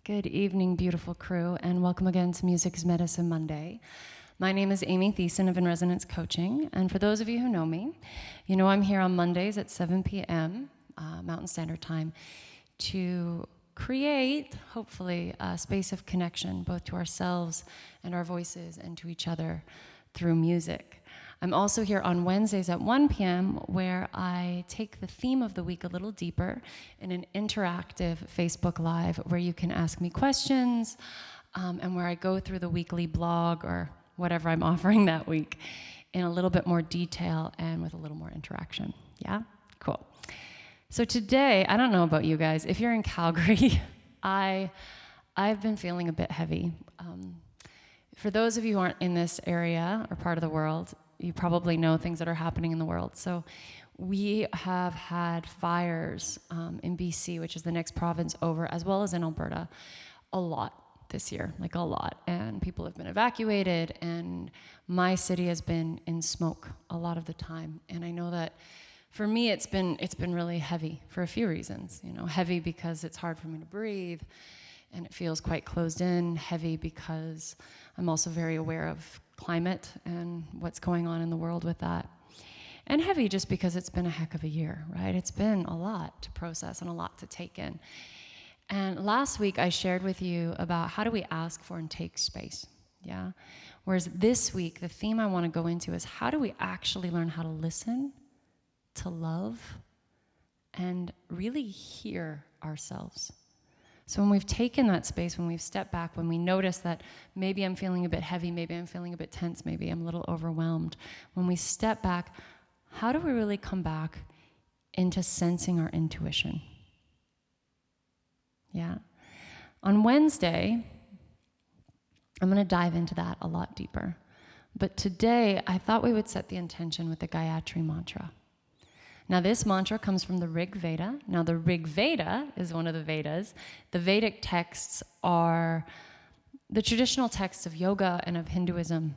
Good evening, beautiful crew, and welcome again to Music is Medicine Monday. My name is Amy Thiessen of In Resonance Coaching, and for those of you who know me, you know I'm here on Mondays at 7 p.m. Mountain Standard Time to create, hopefully, a space of connection both to ourselves and our voices and to each other through music. I'm also here on Wednesdays at 1 p.m. where I take the theme of the week a little deeper in an interactive Facebook Live where you can ask me questions and where I go through the weekly blog or whatever I'm offering that week in a little bit more detail and with a little more interaction. Yeah? Cool. So today, I don't know about you guys, if you're in Calgary, I've been feeling a bit heavy. For those of you who aren't in this area or part of the world, you probably know things that are happening in the world. So we have had fires in BC, which is the next province over, as well as in Alberta, a lot this year, like a lot. And people have been evacuated, and my city has been in smoke a lot of the time. And I know that for me, it's been really heavy for a few reasons. You know, heavy because it's hard for me to breathe, and it feels quite closed in. Heavy because I'm also very aware of climate and what's going on in the world with that. And heavy just because it's been a heck of a year, right? It's been a lot to process and a lot to take in. And last week I shared with you about how do we ask for and take space, yeah? Whereas this week, the theme I want to go into is how do we actually learn how to listen, to love, and really hear ourselves. So when we've taken that space, when we've stepped back, when we notice that maybe I'm feeling a bit heavy, maybe I'm feeling a bit tense, maybe I'm a little overwhelmed, when we step back, how do we really come back into sensing our intuition? Yeah. On Wednesday, I'm going to dive into that a lot deeper. But today, I thought we would set the intention with the Gayatri Mantra. Now, this mantra comes from the Rig Veda. Now, the Rig Veda is one of the Vedas. The Vedic texts are the traditional texts of yoga and of Hinduism.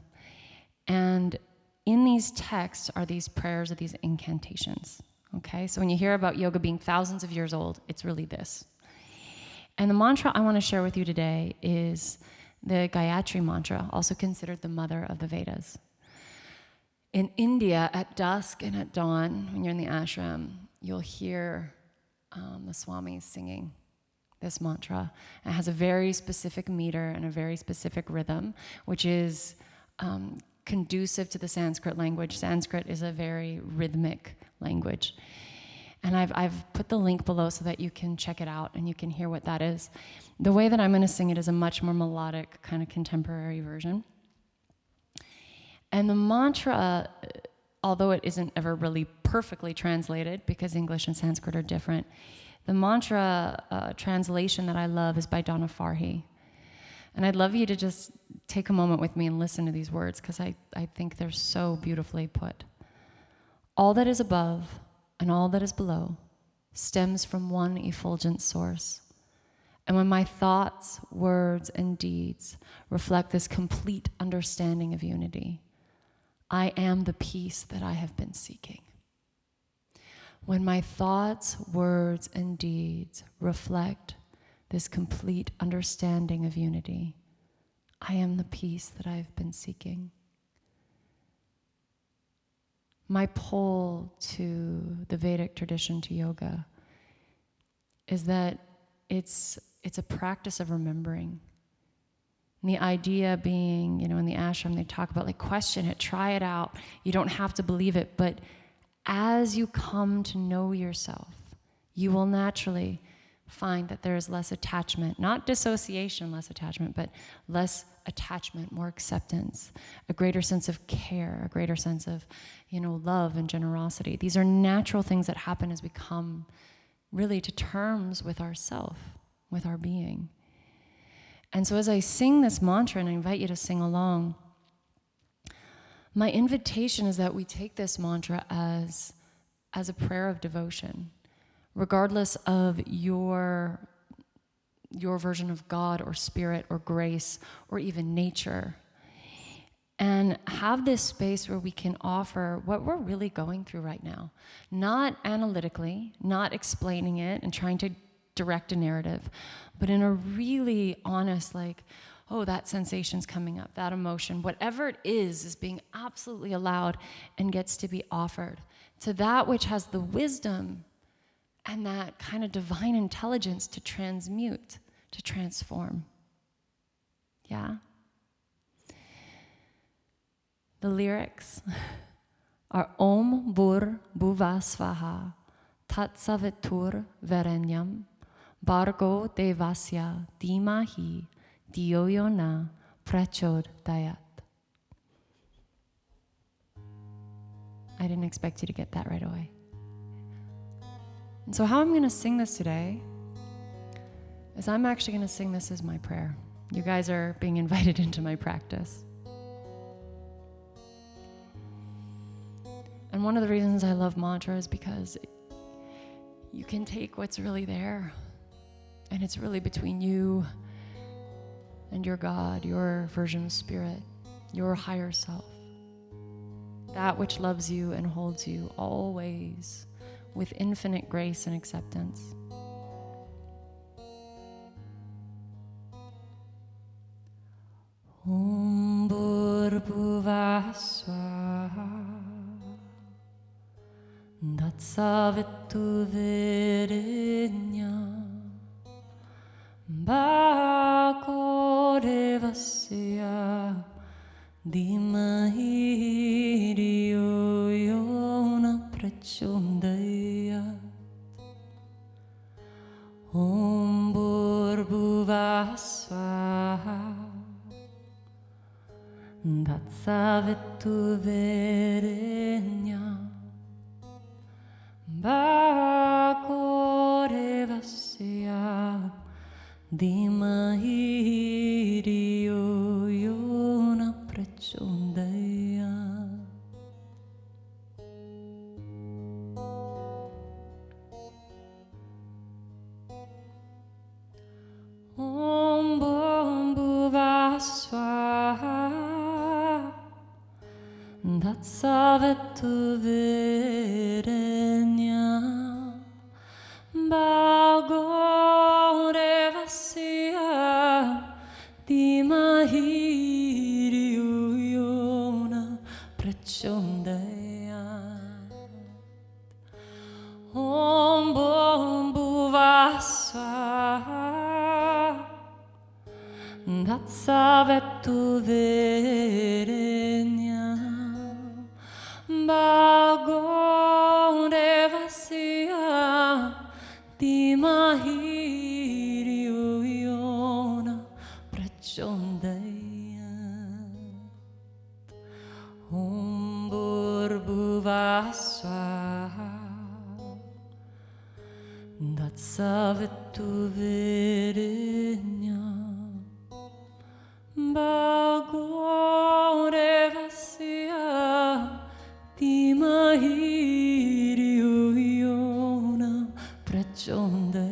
And in these texts are these prayers or these incantations. Okay? So when you hear about yoga being thousands of years old, it's really this. And the mantra I want to share with you today is the Gayatri Mantra, also considered the mother of the Vedas. In India, at dusk and at dawn, when you're in the ashram, you'll hear the swamis singing this mantra. It has a very specific meter and a very specific rhythm, which is conducive to the Sanskrit language. Sanskrit is a very rhythmic language. And I've put the link below so that you can check it out and you can hear what that is. The way that I'm going to sing it is a much more melodic, kind of contemporary version. And the mantra, although it isn't ever really perfectly translated because English and Sanskrit are different, the mantra translation that I love is by Donna Farhi. And I'd love you to just take a moment with me and listen to these words because I think they're so beautifully put. All that is above and all that is below stems from one effulgent source. And when my thoughts, words, and deeds reflect this complete understanding of unity, I am the peace that I have been seeking. When my thoughts, words, and deeds reflect this complete understanding of unity, I am the peace that I have been seeking. My pull to the Vedic tradition, to yoga, is that it's a practice of remembering. And the idea being, you know, in the ashram, they talk about, like, question it, try it out. You don't have to believe it, but as you come to know yourself, you will naturally find that there is less attachment, not dissociation, less attachment, but less attachment, more acceptance, a greater sense of care, a greater sense of, you know, love and generosity. These are natural things that happen as we come really to terms with ourself, with our being. And so as I sing this mantra, and I invite you to sing along, my invitation is that we take this mantra as a prayer of devotion, regardless of your version of God or spirit or grace or even nature. And have this space where we can offer what we're really going through right now, not analytically, not explaining it and trying to direct a narrative, but in a really honest, like, oh, that sensation's coming up, that emotion, whatever it is being absolutely allowed and gets to be offered to that which has the wisdom and that kind of divine intelligence to transmute, to transform. Yeah? The lyrics are Om Bhur Bhuvaḥ Swaḥ Tat-savitur Vareñyaṃ Bhargo Devasya Dheemahi Donna Prachodayat. I didn't expect you to get that right away. And so how I'm going to sing this today is I'm actually going to sing this as my prayer. You guys are being invited into my practice. And one of the reasons I love mantra is because you can take what's really there, and it's really between you and your God, your version of spirit, your higher self. That which loves you and holds you always with infinite grace and acceptance. Om Bhur Bhuvaḥ Swaḥ Tat-savitur Vareñyaṃ Bhargo Devasya Dheemahi Donna Prachodayat. Om Bhur Bhuvaḥ Swaḥ Tat-savitur Vareñyaṃ Bhargo Devasya Dheemahi Donna Prachodayat. Om Bhuvaḥ Swaḥ Tat-savitur Vareñyaṃ Bhargo Devasya Dheemahi Donna Prachodayat. Om Bhuvaḥ Swaḥ Tat-savitur Vareñyaṃ Bhargo Devasya Dheemahi Donna Prachodayat. Om Bhur Bhuvaḥ Swaḥ Tat-savitur Vareñyaṃ Bhargo Devasya Dheemahi Donna Prachodayat.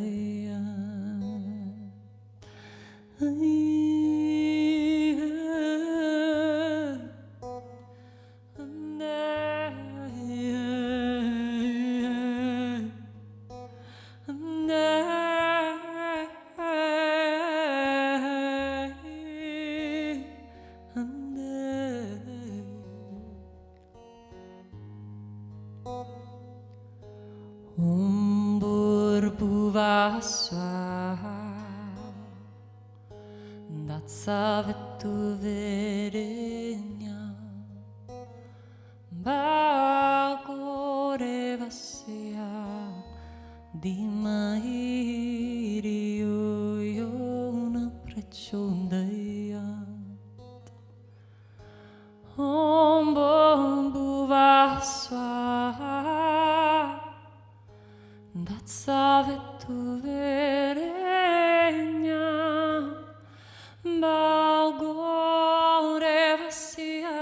Om Bhur Bhuvaḥ Swaḥ Tat-savitur Vareñyaṃ Bhargo Devasya Dheemahi Donna Prachodayat. Om Bhuvaḥ Swaḥ Tat-savitur Vareñyaṃ Bhargo Devasya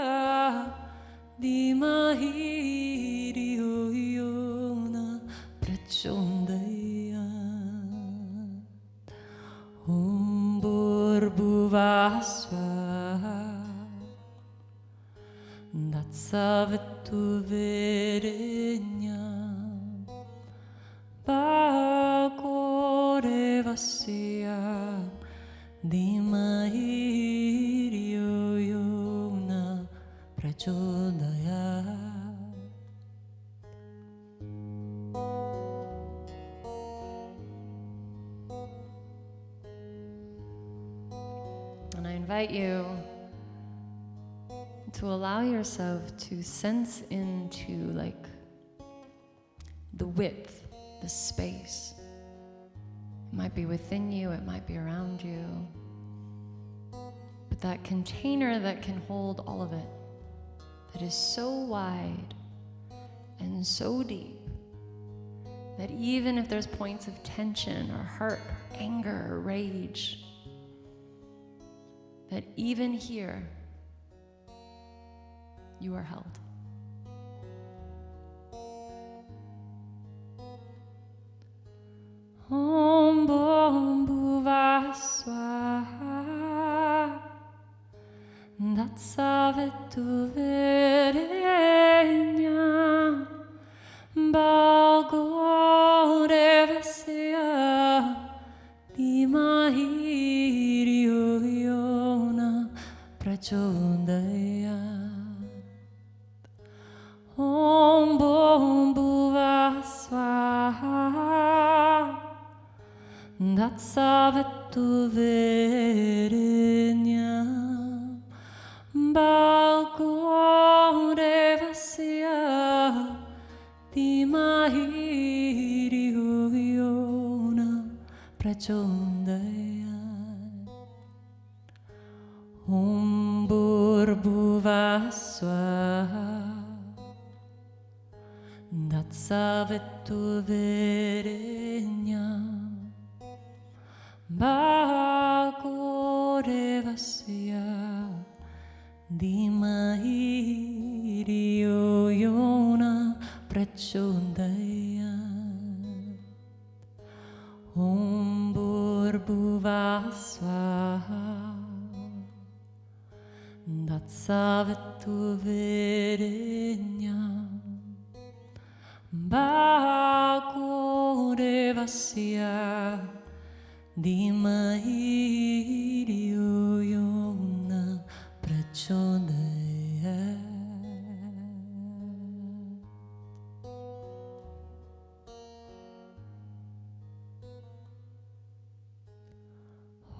Dheemahi Donna Prachodayat. Om Bhur Bhuvaḥ Swaḥ Tat-savitur Vareñyaṃ Bhargo Devasya Dheemahi Dhyo Yo Na Prachodayat. And I invite you to allow yourself to sense into like the width, the space. It might be within you, it might be around you. But that container that can hold all of it, that is so wide and so deep, that even if there's points of tension or hurt, or anger or rage, that even here, you are held. Om Bhuvaḥ Swaḥ Tat-savitur Vareñyaṃ Bhargo Devasya Dheemahi Donna Prachodayat. Om Bhuvaḥ Swaḥ Tat-savitur Vareñyaṃ Bhargo Devasya Dheemahi Donna Prachodayat. Om Bhuvaḥ Swaḥ Tat-savitur Vareñyaṃ Bhargo Devasya Dheemahi Donna Prachodayat. Om Bhuvaḥ Swaḥ Tat-savitur Vareñyaṃ Bhargo Devasya Dheemahi Donna Prachodayat.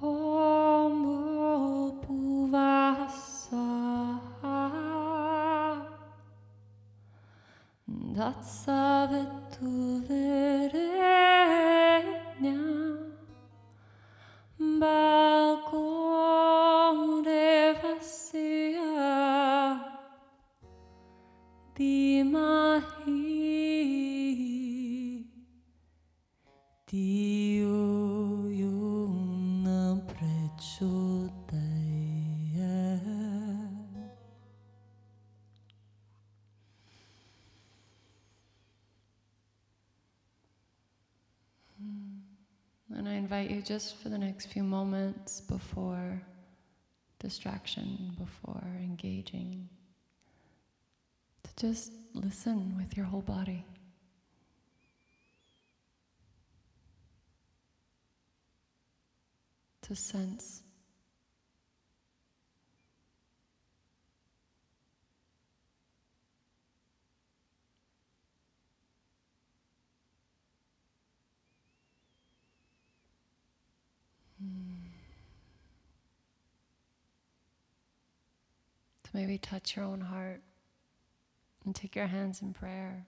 Om Bhuvaḥ Swaḥ Tat-savitur Vareñyaṃ Bhargo Devasya Dheemahi Donna Prachodayat. And I invite you just for the next few moments before distraction, before engaging, to just listen with your whole body. To sense. To maybe touch your own heart and take your hands in prayer.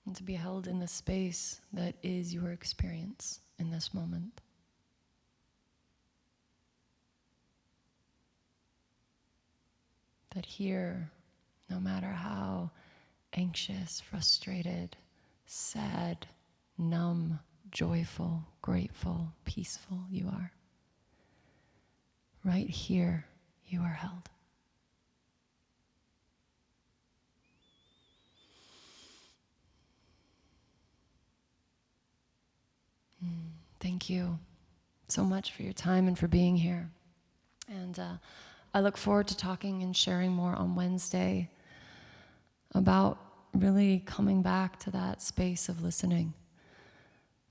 And to be held in the space that is your experience in this moment. That here, no matter how anxious, frustrated, sad, numb, joyful, grateful, peaceful you are, right here you are held. Thank you so much for your time and for being here. And I look forward to talking and sharing more on Wednesday about really coming back to that space of listening.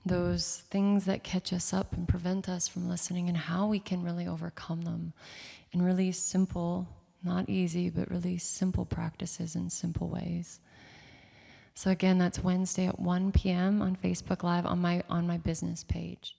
Those things that catch us up and prevent us from listening, and how we can really overcome them in really simple, not easy, but really simple practices in simple ways. So again, that's Wednesday at 1 p.m. on Facebook Live on my business page.